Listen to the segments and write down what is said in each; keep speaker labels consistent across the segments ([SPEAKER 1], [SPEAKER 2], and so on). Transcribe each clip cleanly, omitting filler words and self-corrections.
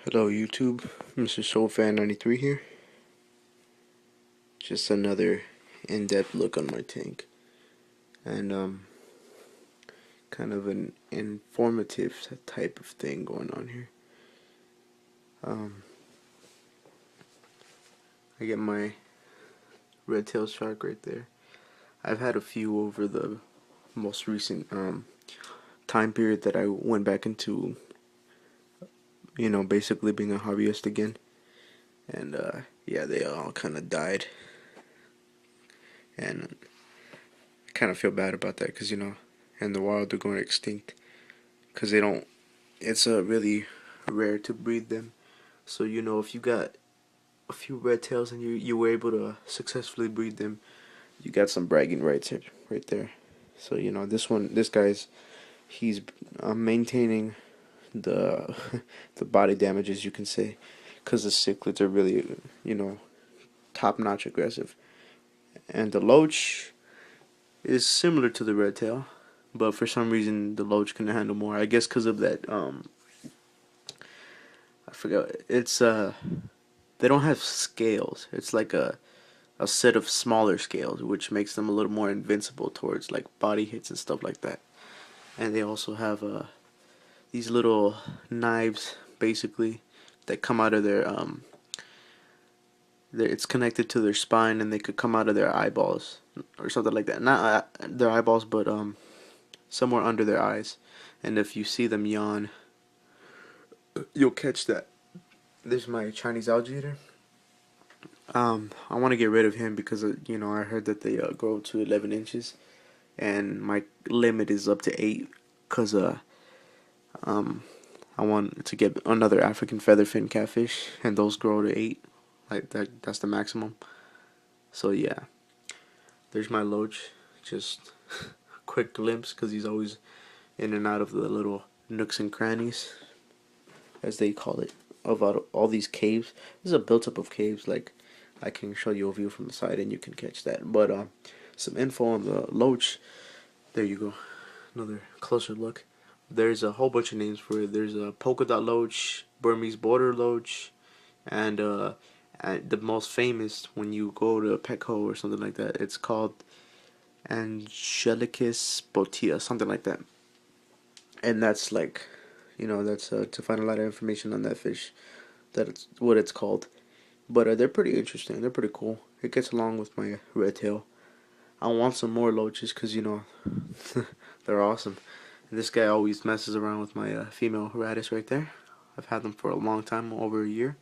[SPEAKER 1] Hello YouTube, Mr. SoulFan93 here. Just another in-depth look on my tank, and kind of an informative type of thing going on here. I get my red-tailed shark right there. I've had a few over the most recent time period that I went back into, basically being a hobbyist again, and yeah, they all kind of died, and I kind of feel bad about that because in the wild they're going extinct because they don't. It's really rare to breed them. So if you got a few red tails and you were able to successfully breed them, you got some bragging rights here, right there. So this guy's he's maintaining the the body damage, as you can say, because the cichlids are really top notch aggressive, and the loach is similar to the red tail, but for some reason the loach can handle more. I guess because of that I forgot. It's they don't have scales. It's like a set of smaller scales, which makes them a little more invincible towards like body hits and stuff like that. And they also have these little knives, basically, that come out of it's connected to their spine, and they could come out of their eyeballs or something like that. Not their eyeballs, but somewhere under their eyes. And if you see them yawn, you'll catch that. There's my Chinese alligator. I want to get rid of him because I heard that they grow to 11 inches, and my limit is up to 8. Cause um, I want to get another African featherfin catfish, and those grow to 8. Like that, that's the maximum. So yeah, there's my loach. Just quick glimpse, cause he's always in and out of the little nooks and crannies, as they call it, of all these caves. This is a built-up of caves. Like, I can show you a view from the side and you can catch that. But some info on the loach. There you go. Another closer look. There's a whole bunch of names for it. There's a polka dot loach, Burmese border loach, and the most famous, when you go to Petco or something like that, it's called Angelicus botea, something like that. And that's like, that's to find a lot of information on that fish. That's what it's called. But they're pretty interesting. They're pretty cool. It gets along with my red tail. I want some more loaches because, they're awesome. And this guy always messes around with my female radish right there. I've had them for a long time, over a year.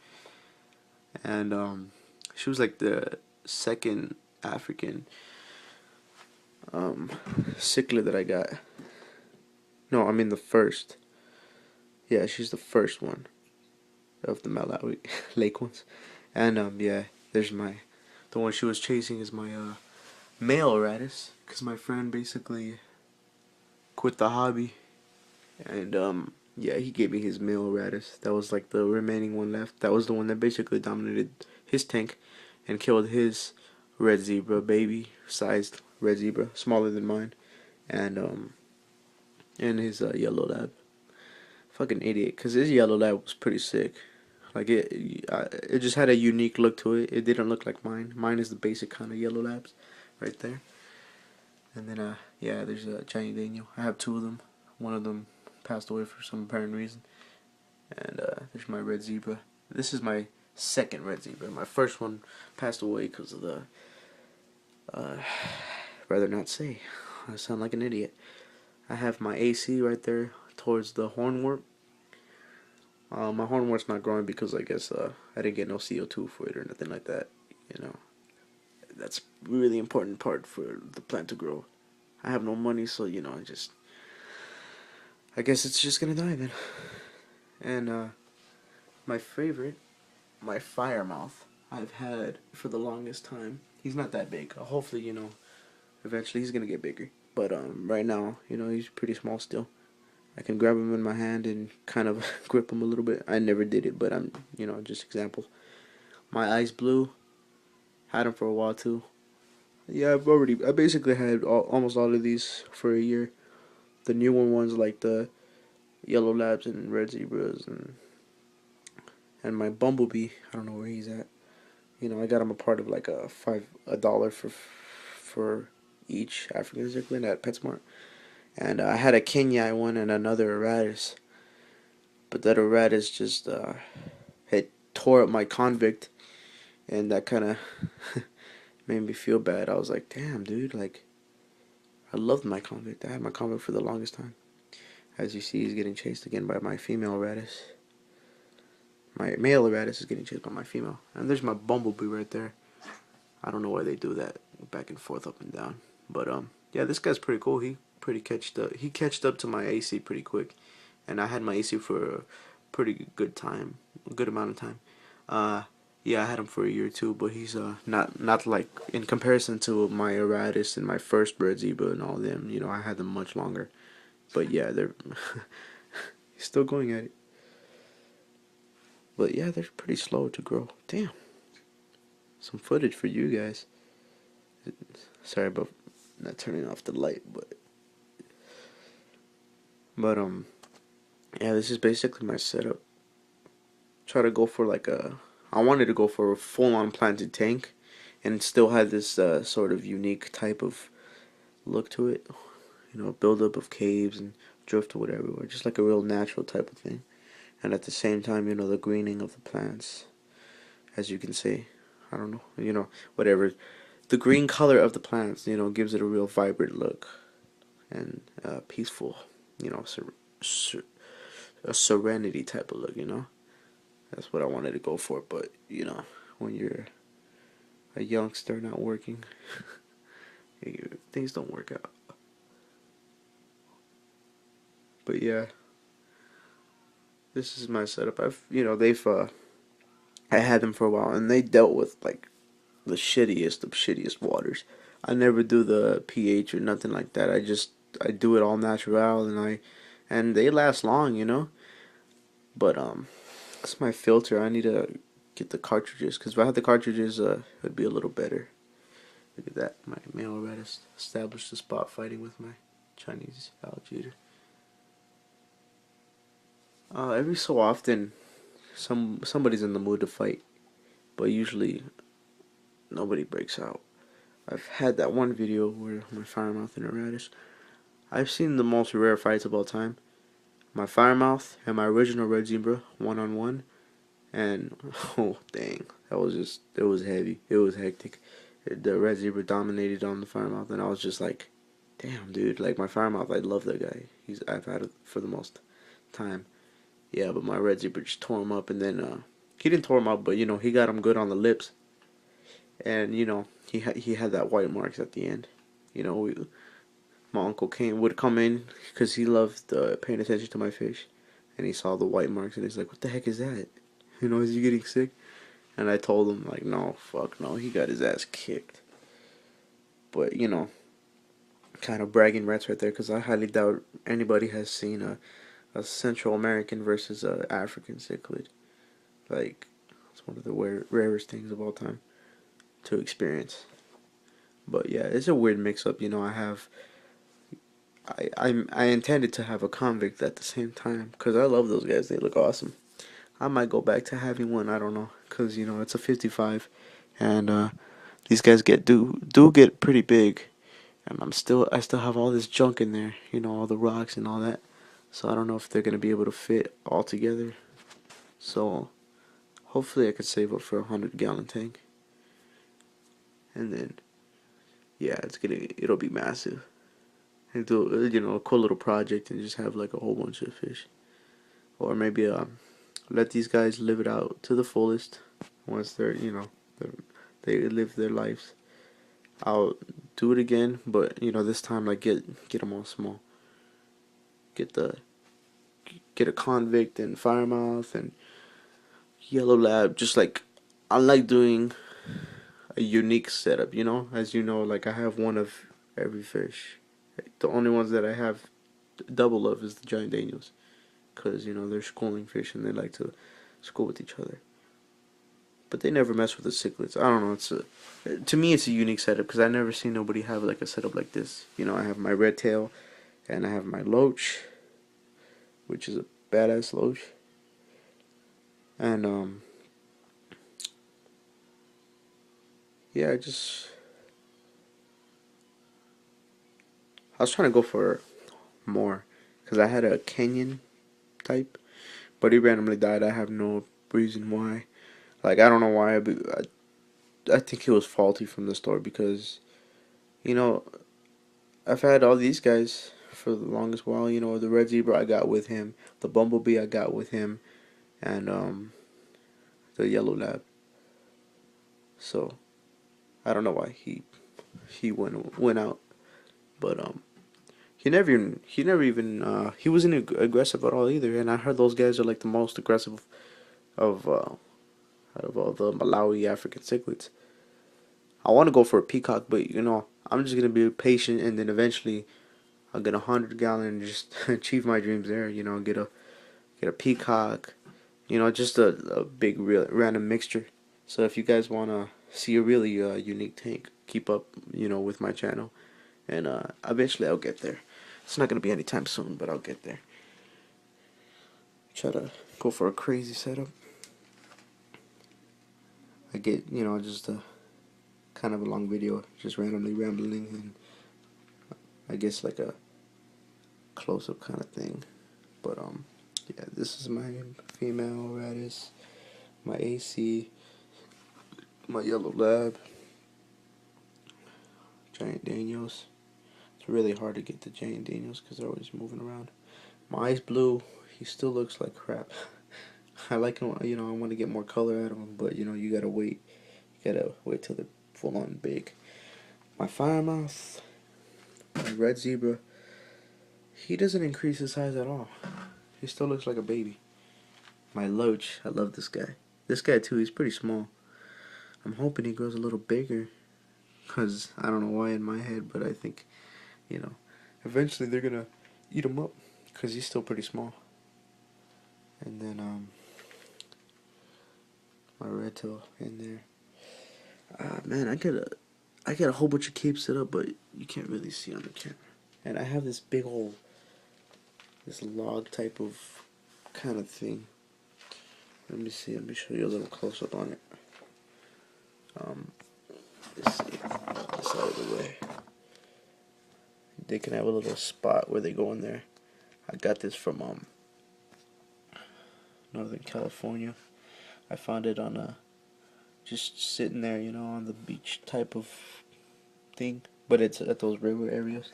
[SPEAKER 1] And she was like the second African cichlid that I got. No, I mean the first. Yeah, she's the first one of the Malawi lake ones. And yeah, there's the one she was chasing is my male radish, because my friend basically quit the hobby, and yeah, he gave me his male radish. That was like the remaining one left. That was the one that basically dominated his tank and killed his red zebra, baby sized red zebra, smaller than mine, and his yellow lab. Fucking idiot, because his yellow lab was pretty sick. Like it just had a unique look to it. It didn't look like mine. Mine is the basic kind of yellow labs, right there. And then yeah, there's a Chinese Daniel. I have two of them. One of them passed away for some apparent reason. And there's my red zebra. This is my second red zebra. My first one passed away because of the rather not say. I sound like an idiot. I have my AC right there towards the hornwort. My hornwort's not growing because I guess I didn't get no CO2 for it or nothing like that. That's a really important part for the plant to grow. I have no money, so I guess it's just gonna die then. And my favorite, my firemouth, I've had for the longest time. He's not that big. Hopefully, eventually he's gonna get bigger. But right now, he's pretty small still. I can grab him in my hand and kind of grip him a little bit. I never did it, but I'm, just example. My ice blue, had him for a while too. Yeah, I basically had almost all of these for a year. The newer ones like the yellow labs and red zebras and And my bumblebee, I don't know where he's at. You know, I got him a part of like a $1 for each African cichlid at PetSmart. And I had a Kenyi one and another Eratus, but that Eratus just had tore up my convict, and that kind of made me feel bad. I was like, damn, dude, like I loved my convict. I had my convict for the longest time. As you see, he's getting chased again by my female Eratus. My male Eratus is getting chased by my female. And there's my bumblebee right there. I don't know why they do that, back and forth, up and down. But yeah, this guy's pretty cool. He catched up to my AC pretty quick, and I had my AC for a pretty good time, a good amount of time. Uh, yeah, I had him for a year or two, but he's not like in comparison to my Eratus and my first red zebra and all them. You know, I had them much longer. But yeah, they're he's still going at it. But yeah, they're pretty slow to grow. Damn, some footage for you guys. Sorry about not turning off the light, but yeah, this is basically my setup. Try to go for like I wanted to go for a full-on planted tank, and still had this sort of unique type of look to it. You know, buildup of caves and driftwood everywhere, just like a real natural type of thing. And at the same time, you know, the greening of the plants, as you can see. I don't know, you know, whatever. The green color of the plants, you know, gives it a real vibrant look and peaceful, you know, a serenity type of look, you know. That's what I wanted to go for, but you know, when you're a youngster not working, things don't work out. But yeah, this is my setup. You know, I had them for a while, and they dealt with like the shittiest of shittiest waters. I never do the pH or nothing like that. I do it all natural, and they last long, you know. But it's my filter. I need to get the cartridges, because if I had the cartridges, it would be a little better. Look at that. My male rat has established a spot fighting with my Chinese alligator. Every so often, somebody's in the mood to fight, but usually nobody breaks out. I've had that one video where my firemouth and a radish. I've seen the most rare fights of all time. My firemouth and my original red zebra, 1-on-1, and oh dang, it was heavy. It was hectic. The red zebra dominated on the firemouth, and I was just like, damn, dude. Like my firemouth, I love that guy. I've had it for the most time. Yeah, but my red zebra just tore him up, and then he didn't tore him up, but you know he got him good on the lips, and you know he had that white marks at the end. You know, my uncle would come in because he loved paying attention to my fish, and he saw the white marks, and he's like, "What the heck is that? You know, is he getting sick?" And I told him like, "No, fuck no, he got his ass kicked." But you know, kind of bragging rights right there, because I highly doubt anybody has seen a Central American versus a African cichlid. Like, it's one of the rarest things of all time to experience. But yeah, it's a weird mix-up. You know, I intended to have a convict at the same time, because I love those guys. They look awesome. I might go back to having one. I don't know, because you know it's a 55, and these guys do get pretty big, and I still have all this junk in there. You know, all the rocks and all that. So I don't know if they're gonna be able to fit all together. So hopefully I could save up for a 100-gallon tank, and then yeah, it'll be massive. And do, you know, a cool little project, and just have like a whole bunch of fish, or maybe let these guys live it out to the fullest. Once they live their lives, I'll do it again, but you know this time like get them all small. Get the get a convict and firemouth and yellow lab. Just like I like doing a unique setup. You know, as you know, like I have one of every fish. The only ones that I have double of is the giant Daniels, because you know they're schooling fish and they like to school with each other. But they never mess with the cichlids. I don't know. To me it's a unique setup, because I never seen nobody have like a setup like this. You know, I have my red tail, and I have my loach, which is a badass loach, And yeah, I was trying to go for more because I had a Kenyan type, but he randomly died. I have no reason why. Like, I don't know why, but I think he was faulty from the start because, you know, I've had all these guys for the longest while. You know, the red zebra I got with him, the bumblebee I got with him, and the yellow lab. So I don't know why he went out, but he wasn't aggressive at all either. And I heard those guys are like the most aggressive of out of all the Malawi African cichlids. I want to go for a peacock, but you know I'm just gonna be patient, and then eventually I'll get 100 gallon and just achieve my dreams there. You know, get a peacock. You know, just a big real random mixture. So if you guys wanna see a really unique tank, keep up, you know, with my channel, and eventually I'll get there. It's not gonna be anytime soon, but I'll get there. Try to go for a crazy setup. I get, you know, just a kind of a long video, just randomly rambling, and I guess like a close-up kind of thing. But yeah, this is my female radius, my AC, my yellow lab, giant Daniels. It's really hard to get the giant Daniels because they're always moving around. My ice blue, he still looks like crap. I like him, you know, I want to get more color out of him, but you know, you gotta wait. You gotta wait till they're full on big. My firemouth, my red zebra, he doesn't increase his size at all. He still looks like a baby. My loach, I love this guy. This guy too, he's pretty small. I'm hoping he grows a little bigger, because I don't know why in my head, but I think, you know, eventually they're gonna eat him up, because he's still pretty small. And then my red tail in there. Man, I got a whole bunch of capes set up, but you can't really see on the camera. And I have this big old, this log type of kind of thing. Let me see. Let me show you a little close up on it. Let's see. This out of the way. They can have a little spot where they go in there. I got this from Northern California. I found it on a just sitting there, you know, on the beach type of thing, but it's at those river areas.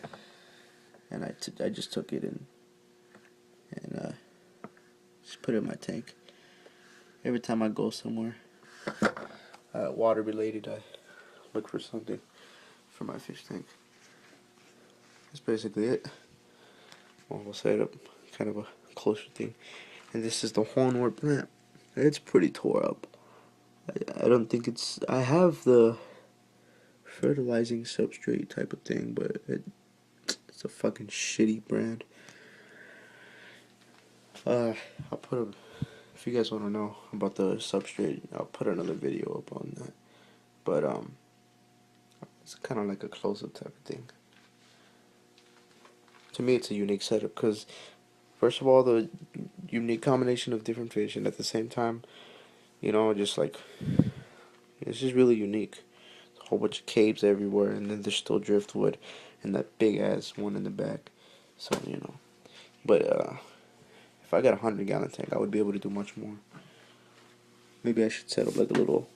[SPEAKER 1] And I just took it and just put it in my tank. Every time I go somewhere water related, I look for something for my fish tank. That's basically it. Well, set up kind of a closer thing. And this is the hornwort plant. It's pretty tore up. I don't think it's. I have the fertilizing substrate type of thing, but it's a fucking shitty brand. I'll put a. If you guys want to know about the substrate, I'll put another video up on that. But it's kind of like a close-up type of thing. To me, it's a unique setup because, first of all, the unique combination of different fish, and at the same time, you know, just like it's just really unique. A whole bunch of caves everywhere, and then there's still driftwood, and that big ass one in the back. So you know, but if I got 100 gallon tank, I would be able to do much more. Maybe I should set up like a little,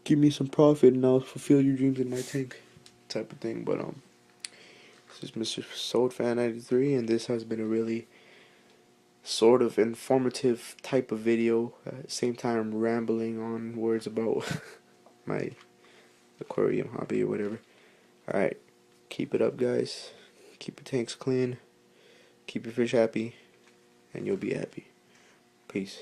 [SPEAKER 1] give me some profit and I'll fulfill your dreams in my tank type of thing. But this is Mr. Sold Fan 93, and this has been a really sort of informative type of video. At the same time, rambling on words about my aquarium hobby or whatever. Alright, keep it up, guys. Keep your tanks clean. Keep your fish happy, and you'll be happy. Peace.